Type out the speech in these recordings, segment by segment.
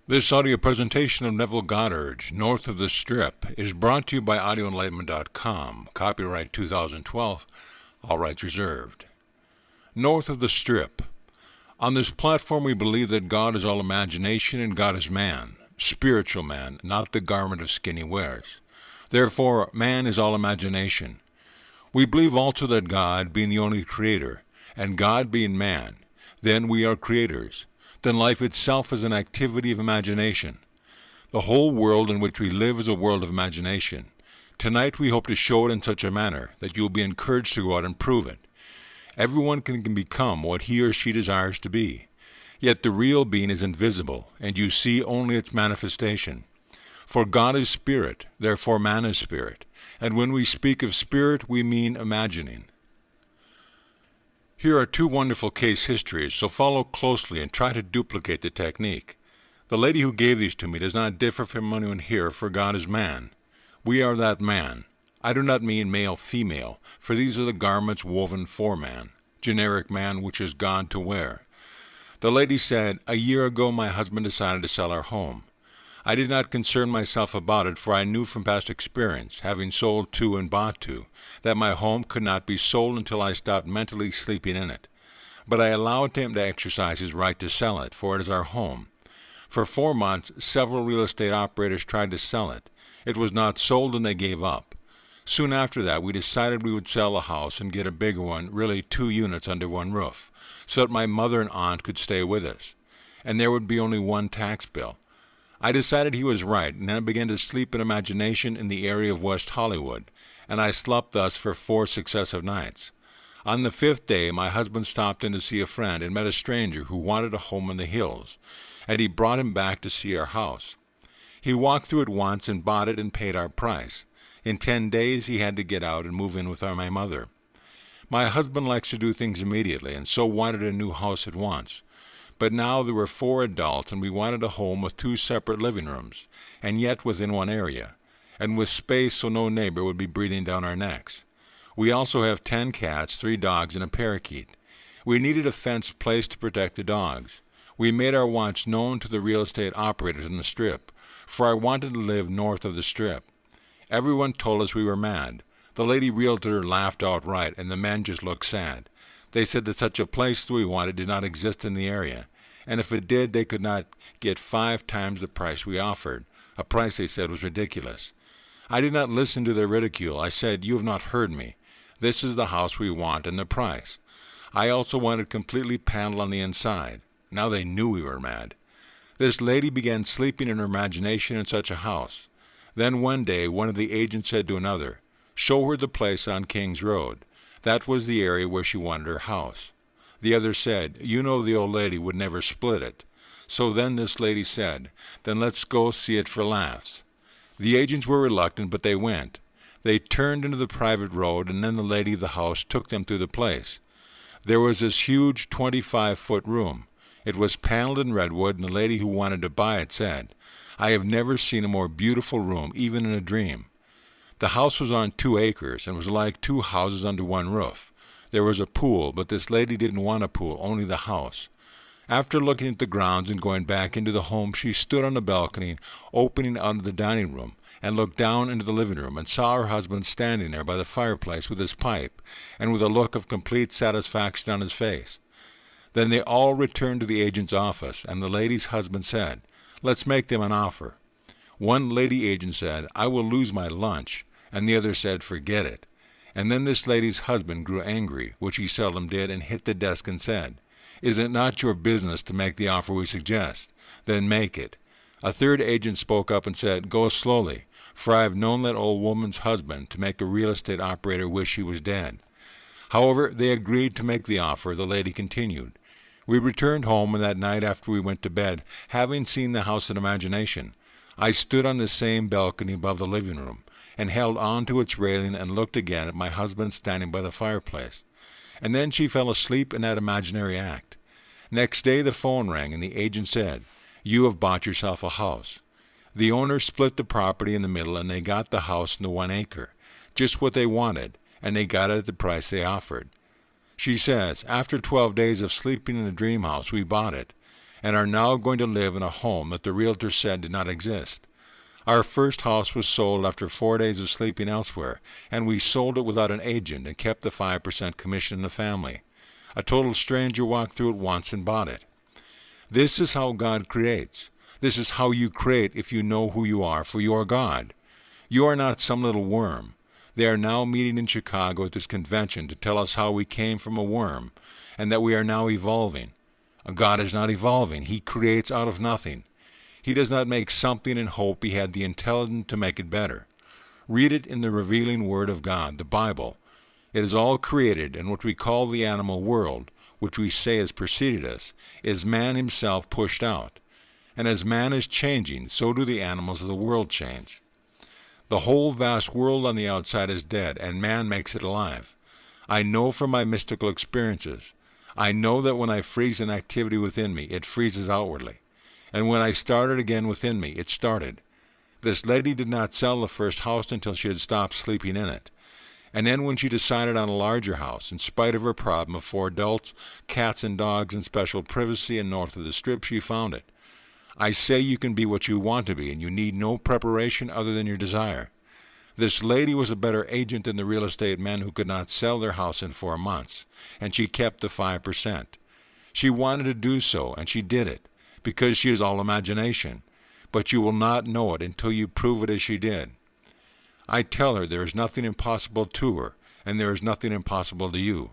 This audio presentation of Neville Goddard, North of the Strip, is brought to you by audioenlightenment.com. Copyright 2012. All rights reserved. North of the Strip. On this platform we believe that God is all imagination and God is man, spiritual man, not the garment of skin he wears. Therefore, man is all imagination. We believe also that God, being the only creator, and God being man, then we are creators. Then life itself is an activity of imagination. The whole world in which we live is a world of imagination. Tonight we hope to show it in such a manner that you will be encouraged to go out and prove it. Everyone can become what he or she desires to be. Yet the real being is invisible, and you see only its manifestation. For God is spirit, therefore man is spirit. And when we speak of spirit, we mean imagining. Here are two wonderful case histories, so follow closely and try to duplicate the technique. The lady who gave these to me does not differ from anyone here, for God is man. We are that man. I do not mean male-female, for these are the garments woven for man, generic man which is God to wear. The lady said, "A year ago my husband decided to sell our home. I did not concern myself about it, for I knew from past experience, having sold two and bought two, that my home could not be sold until I stopped mentally sleeping in it. But I allowed him to exercise his right to sell it, for it is our home. For 4 months, several real estate operators tried to sell it. It was not sold and they gave up. Soon after that, we decided we would sell the house and get a bigger one, really 2 units under one roof, so that my mother and aunt could stay with us, and there would be only one tax bill. I decided he was right, and then I began to sleep in imagination in the area of West Hollywood, and I slept thus for 4 successive nights. On the 5th day, my husband stopped in to see a friend and met a stranger who wanted a home in the hills, and he brought him back to see our house. He walked through it once and bought it and paid our price. In 10 days, he had to get out and move in with my mother. My husband likes to do things immediately, and so wanted a new house at once. But now there were 4 adults, and we wanted a home with 2 separate living rooms, and yet within one area, and with space so no neighbor would be breathing down our necks. We also have 10 cats, 3 dogs, and a parakeet. We needed a fenced place to protect the dogs. We made our wants known to the real estate operators in the Strip, for I wanted to live north of the Strip. Everyone told us we were mad. The lady realtor laughed outright, and the men just looked sad. They said that such a place that we wanted did not exist in the area, and if it did, they could not get 5 times the price we offered, a price they said was ridiculous. I did not listen to their ridicule. I said, "You have not heard me. This is the house we want and the price." I also wanted completely paneled on the inside. Now they knew we were mad. This lady began sleeping in her imagination in such a house. Then one day one of the agents said to another, "Show her the place on King's Road." That was the area where she wanted her house. The other said, "You know the old lady would never split it." So then this lady said, "Then let's go see it for laughs." The agents were reluctant, but they went. They turned into the private road, and then the lady of the house took them through the place. There was this huge 25-foot room. It was paneled in redwood, and the lady who wanted to buy it said, "I have never seen a more beautiful room, even in a dream." The house was on 2 acres and was like 2 houses under one roof. There was a pool, but this lady didn't want a pool, only the house. After looking at the grounds and going back into the home, she stood on the balcony opening out of the dining room and looked down into the living room and saw her husband standing there by the fireplace with his pipe and with a look of complete satisfaction on his face. Then they all returned to the agent's office, and the lady's husband said, "Let's make them an offer." One lady agent said, "I will lose my lunch," and the other said, "Forget it." And then this lady's husband grew angry, which he seldom did, and hit the desk and said, "Is it not your business to make the offer we suggest? Then make it." A third agent spoke up and said, "Go slowly, for I have known that old woman's husband to make a real estate operator wish he was dead." However, they agreed to make the offer. The lady continued, "We returned home, and that night after we went to bed, having seen the house in imagination, I stood on the same balcony above the living room, and held on to its railing and looked again at my husband standing by the fireplace. And then she fell asleep in that imaginary act. Next day the phone rang, and the agent said, "You have bought yourself a house." The owner split the property in the middle, and they got the house in the 1 acre, just what they wanted, and they got it at the price they offered. She says, "After 12 days of sleeping in the dream house, we bought it, and are now going to live in a home that the realtor said did not exist. Our first house was sold after 4 days of sleeping elsewhere, and we sold it without an agent and kept the 5% commission in the family. A total stranger walked through it once and bought it. This is how God creates. This is how you create if you know who you are, for you are God. You are not some little worm. They are now meeting in Chicago at this convention to tell us how we came from a worm and that we are now evolving. God is not evolving. He creates out of nothing. He does not make something and hope he had the intelligence to make it better. Read it in the revealing Word of God, the Bible. It is all created, and what we call the animal world, which we say has preceded us, is man himself pushed out. And as man is changing, so do the animals of the world change. The whole vast world on the outside is dead, and man makes it alive. I know from my mystical experiences. I know that when I freeze an activity within me, it freezes outwardly. And when I started again within me, it started. This lady did not sell the first house until she had stopped sleeping in it. And then when she decided on a larger house, in spite of her problem of 4 adults, cats and dogs, and special privacy and north of the Strip, she found it. I say you can be what you want to be, and you need no preparation other than your desire. This lady was a better agent than the real estate men who could not sell their house in 4 months, and she kept the 5%. She wanted to do so, and she did it, because she is all imagination, but you will not know it until you prove it as she did. I tell her there is nothing impossible to her, and there is nothing impossible to you.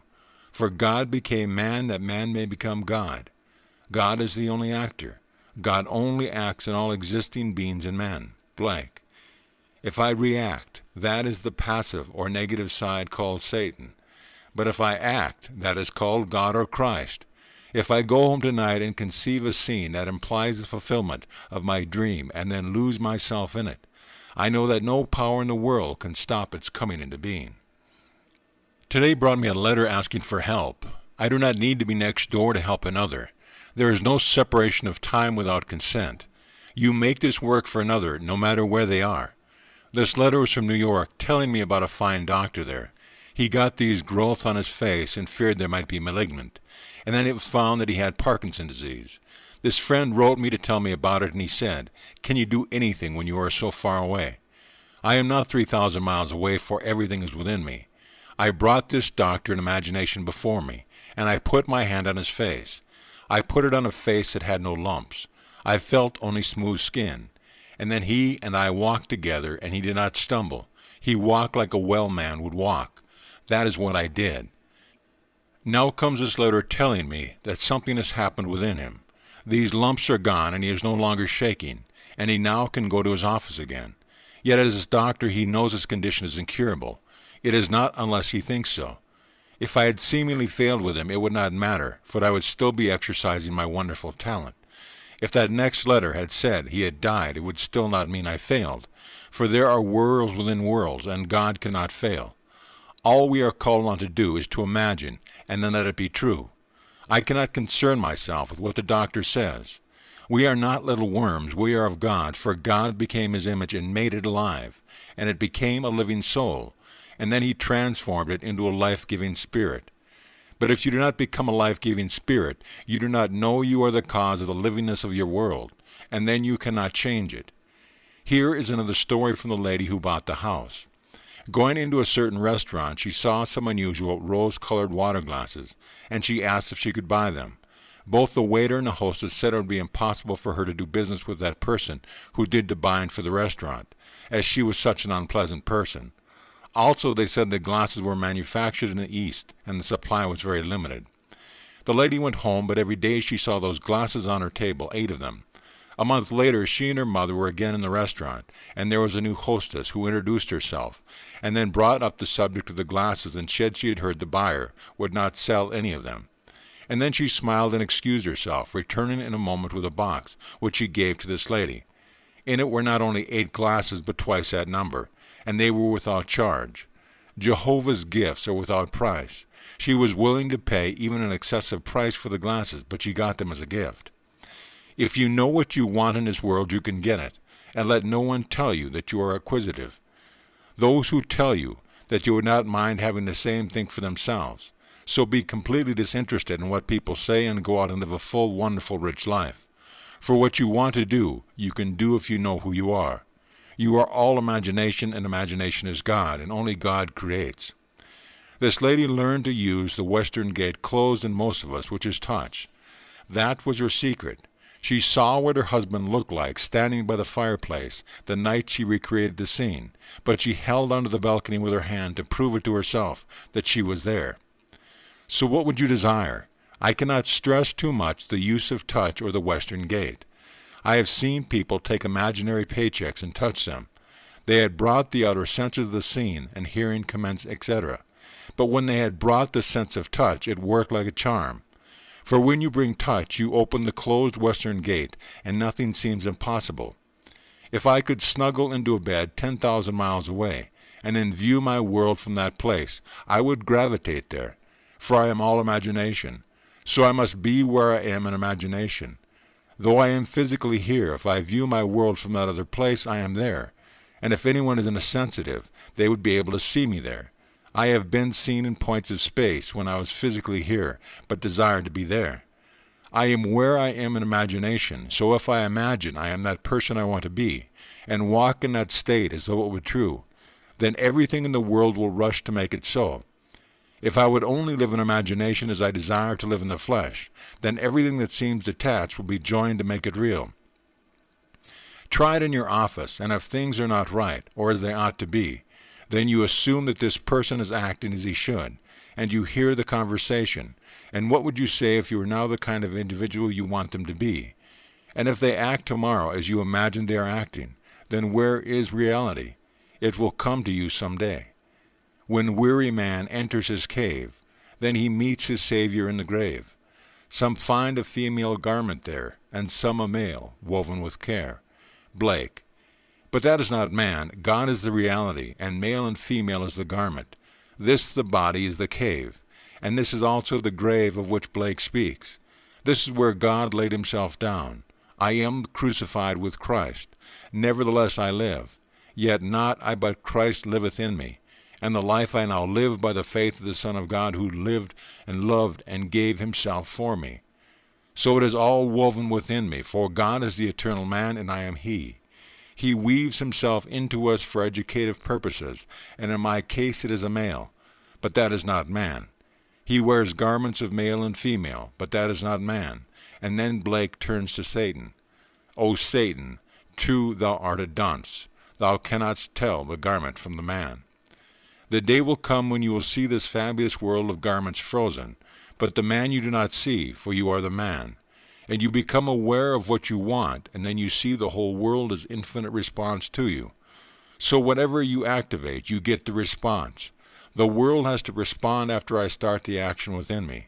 For God became man that man may become God. God is the only actor. God only acts in all existing beings and men, blank. If I react, that is the passive or negative side called Satan. But if I act, that is called God or Christ. If I go home tonight and conceive a scene that implies the fulfillment of my dream and then lose myself in it, I know that no power in the world can stop its coming into being. Today brought me a letter asking for help. I do not need to be next door to help another. There is no separation of time without consent. You make this work for another, no matter where they are. This letter was from New York, telling me about a fine doctor there. He got these growths on his face and feared they might be malignant. And then it was found that he had Parkinson's disease. This friend wrote me to tell me about it, and he said, "Can you do anything when you are so far away?" I am not 3,000 miles away, for everything is within me. I brought this doctor in imagination before me, and I put my hand on his face. I put it on a face that had no lumps. I felt only smooth skin. And then he and I walked together, and he did not stumble. He walked like a well man would walk. That is what I did. Now comes this letter telling me that something has happened within him. These lumps are gone, and he is no longer shaking, and he now can go to his office again. Yet as his doctor, he knows his condition is incurable. It is not unless he thinks so. If I had seemingly failed with him, it would not matter, for I would still be exercising my wonderful talent. If that next letter had said he had died, it would still not mean I failed, for there are worlds within worlds, and God cannot fail. All we are called on to do is to imagine, and then let it be true. I cannot concern myself with what the doctor says. We are not little worms, we are of God, for God became his image and made it alive, and it became a living soul, and then he transformed it into a life-giving spirit. But if you do not become a life-giving spirit, you do not know you are the cause of the livingness of your world, and then you cannot change it. Here is another story from the lady who bought the house. Going into a certain restaurant, she saw some unusual rose-colored water glasses, and she asked if she could buy them. Both the waiter and the hostess said it would be impossible for her to do business with that person who did the buying for the restaurant, as she was such an unpleasant person. Also, they said the glasses were manufactured in the East, and the supply was very limited. The lady went home, but every day she saw those glasses on her table, 8 of them. A month later, she and her mother were again in the restaurant, and there was a new hostess who introduced herself, and then brought up the subject of the glasses and said she had heard the buyer would not sell any of them. And then she smiled and excused herself, returning in a moment with a box, which she gave to this lady. In it were not only 8 glasses, but twice that number, and they were without charge. Jehovah's gifts are without price. She was willing to pay even an excessive price for the glasses, but she got them as a gift. If you know what you want in this world, you can get it, and let no one tell you that you are acquisitive. Those who tell you that you would not mind having the same thing for themselves, So be completely disinterested in what people say and go out and live a full, wonderful, rich life. For what you want to do, you can do if you know who you are. You are all imagination, and imagination is God, and only God creates. This lady learned to use the western gate closed in most of us, which is touch. That was her secret. She saw what her husband looked like standing by the fireplace the night she recreated the scene, but she held onto the balcony with her hand to prove it to herself that she was there. So what would you desire? I cannot stress too much the use of touch or the western gate. I have seen people take imaginary paychecks and touch them. They had brought the outer senses of the scene, and hearing, commence, etc. But when they had brought the sense of touch, it worked like a charm. For when you bring touch, you open the closed western gate, and nothing seems impossible. If I could snuggle into a bed 10,000 miles away, and then view my world from that place, I would gravitate there, for I am all imagination. So I must be where I am in imagination. Though I am physically here, if I view my world from that other place, I am there. And if anyone is insensitive, they would be able to see me there. I have been seen in points of space when I was physically here, but desired to be there. I am where I am in imagination, so if I imagine I am that person I want to be, and walk in that state as though it were true, then everything in the world will rush to make it so. If I would only live in imagination as I desire to live in the flesh, then everything that seems detached will be joined to make it real. Try it in your office, and if things are not right, or as they ought to be, then you assume that this person is acting as he should, and you hear the conversation. And what would you say if you were now the kind of individual you want them to be? And if they act tomorrow as you imagine they are acting, then where is reality? It will come to you some day. When weary man enters his cave, then he meets his Savior in the grave. Some find a female garment there, and some a male, woven with care. Blake. But that is not man. God is the reality, and male and female is the garment. This, the body, is the cave, and this is also the grave of which Blake speaks. This is where God laid himself down. I am crucified with Christ. Nevertheless I live. Yet not I, but Christ liveth in me. And the life I now live by the faith of the Son of God, who lived and loved and gave himself for me. So it is all woven within me, for God is the eternal man, and I am he. He weaves himself into us for educative purposes, and in my case it is a male, but that is not man. He wears garments of male and female, but that is not man. And then Blake turns to Satan. O Satan, true thou art a dunce. Thou cannot tell the garment from the man. The day will come when you will see this fabulous world of garments frozen, but the man you do not see, for you are the man. And you become aware of what you want, and then you see the whole world as infinite response to you. So whatever you activate, you get the response. The world has to respond after I start the action within me.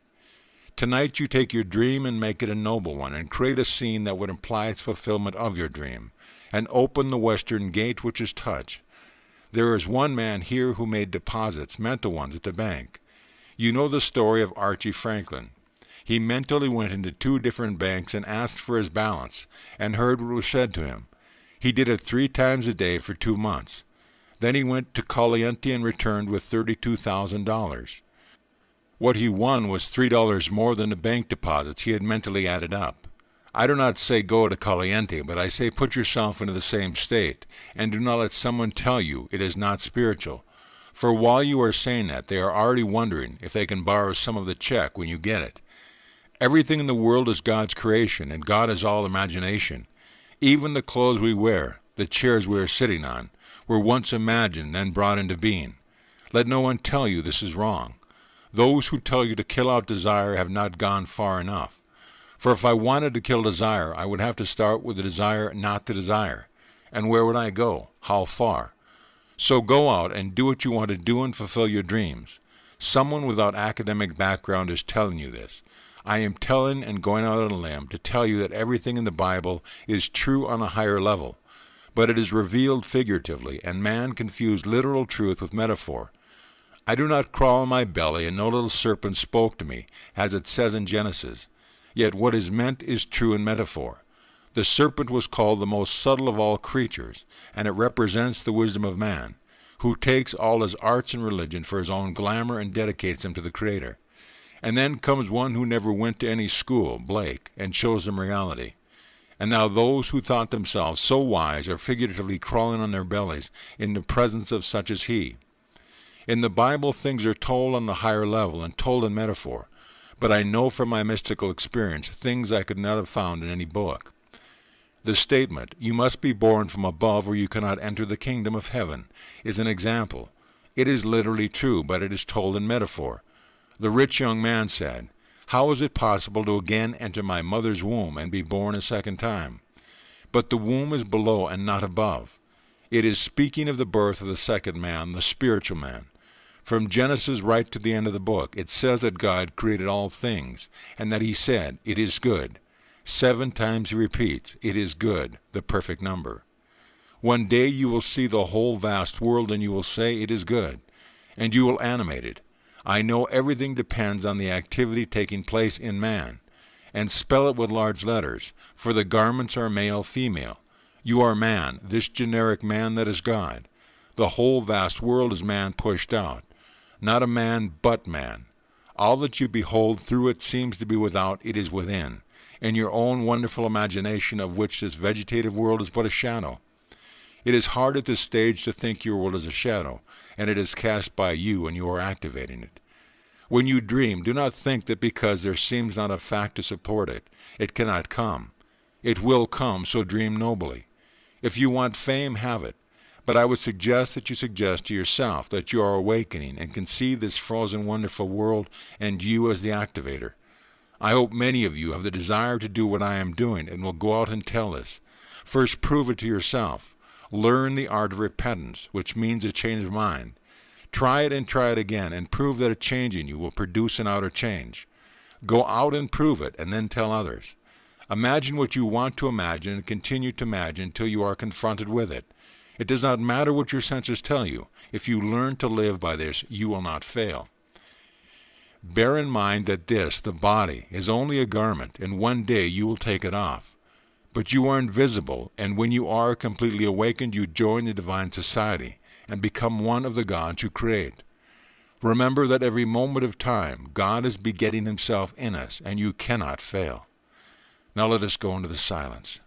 Tonight you take your dream and make it a noble one, and create a scene that would imply its fulfillment of your dream, and open the western gate, which is touch. There is one man here who made deposits, mental ones, at the bank. You know the story of Archie Franklin. He mentally went into 2 different banks and asked for his balance, and heard what was said to him. He did it 3 times a day for 2 months. Then he went to Caliente and returned with $32,000. What he won was $3 more than the bank deposits he had mentally added up. I do not say go to Caliente, but I say put yourself into the same state, and do not let someone tell you it is not spiritual. For while you are saying that, they are already wondering if they can borrow some of the check when you get it. Everything in the world is God's creation, and God is all imagination. Even the clothes we wear, the chairs we are sitting on, were once imagined, then brought into being. Let no one tell you this is wrong. Those who tell you to kill out desire have not gone far enough. For if I wanted to kill desire, I would have to start with the desire not to desire. And where would I go? How far? So go out and do what you want to do and fulfill your dreams. Someone without academic background is telling you this. I am telling and going out on a limb to tell you that everything in the Bible is true on a higher level, but it is revealed figuratively, and man confused literal truth with metaphor. I do not crawl on my belly, and no little serpent spoke to me, as it says in Genesis. Yet what is meant is true in metaphor. The serpent was called the most subtle of all creatures, and it represents the wisdom of man, who takes all his arts and religion for his own glamour and dedicates them to the Creator. And then comes one who never went to any school, Blake, and shows them reality. And now those who thought themselves so wise are figuratively crawling on their bellies in the presence of such as he. In the Bible, things are told on the higher level and told in metaphor, but I know from my mystical experience things I could not have found in any book. The statement, "You must be born from above or you cannot enter the kingdom of heaven," is an example. It is literally true, but it is told in metaphor. The rich young man said, "How is it possible to again enter my mother's womb and be born a second time?" But the womb is below and not above. It is speaking of the birth of the second man, the spiritual man. From Genesis right to the end of the book, it says that God created all things, and that he said, "It is good." 7 times he repeats, "It is good," the perfect number. One day you will see the whole vast world and you will say, "It is good," and you will animate it. I know everything depends on the activity taking place in man. And spell it with large letters, for the garments are male, female. You are man, this generic man that is God. The whole vast world is man pushed out. Not a man, but man. All that you behold through it seems to be without, it is within, in your own wonderful imagination of which this vegetative world is but a shadow. It is hard at this stage to think your world is a shadow, and it is cast by you and you are activating it. When you dream, do not think that because there seems not a fact to support it, it cannot come. It will come, so dream nobly. If you want fame, have it. But I would suggest that you suggest to yourself that you are awakening and can see this frozen, wonderful world and you as the activator. I hope many of you have the desire to do what I am doing and will go out and tell this. First, prove it to yourself. Learn the art of repentance, which means a change of mind. Try it and try it again and prove that a change in you will produce an outer change. Go out and prove it and then tell others. Imagine what you want to imagine and continue to imagine until you are confronted with it. It does not matter what your senses tell you. If you learn to live by this, you will not fail. Bear in mind that this, the body, is only a garment, and one day you will take it off. But you are invisible, and when you are completely awakened, you join the divine society and become one of the gods you create. Remember that every moment of time, God is begetting himself in us, and you cannot fail. Now let us go into the silence.